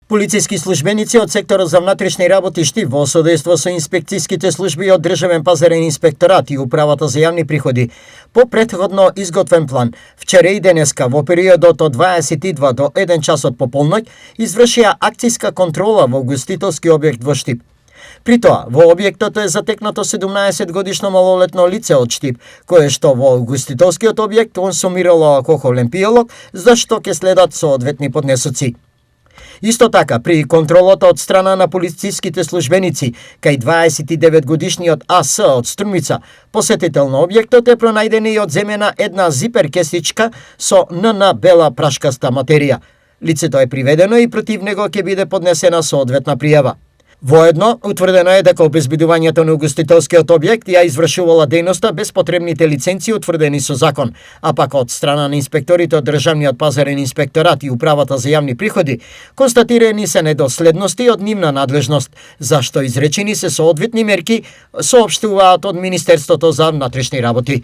Полициски службеници од секторот за внатрешни работи Штип во содејство со инспекцијските служби од Државен пазарен инспекторат и Управата за јавни приходи по претходно изготвен план вчера и денеска во периодот од 22 до 1 часот по полноќ извршија акцијска контрола во угостителски објект во Штип. При тоа, во објектот е затекнато 17-годишно малолетно лице од Штип, кое што во угостителскиот објект консумирало алкохолен пијалок, за што ќе следат соодветни поднесоци. Исто така, при контролата од страна на полициските службеници, кај 29-годишниот АС од Струмица, посетител на објектот е пронајдена и одземена една зипер кесичка со НН бела прашкаста материја. Лицето е приведено и против него ќе биде поднесена соодветна пријава. Воедно, утврдено е дека обезбедувањето на угостителскиот објект ја извршувала дејноста без потребните лиценци утврдени со закон, а пак од страна на инспекторите од Државниот пазарен инспекторат и Управата за јавни приходи, констатирани се недоследности од нивна надлежност, зашто изречени се соодветни мерки, соопштуваат од Министерството за внатрешни работи.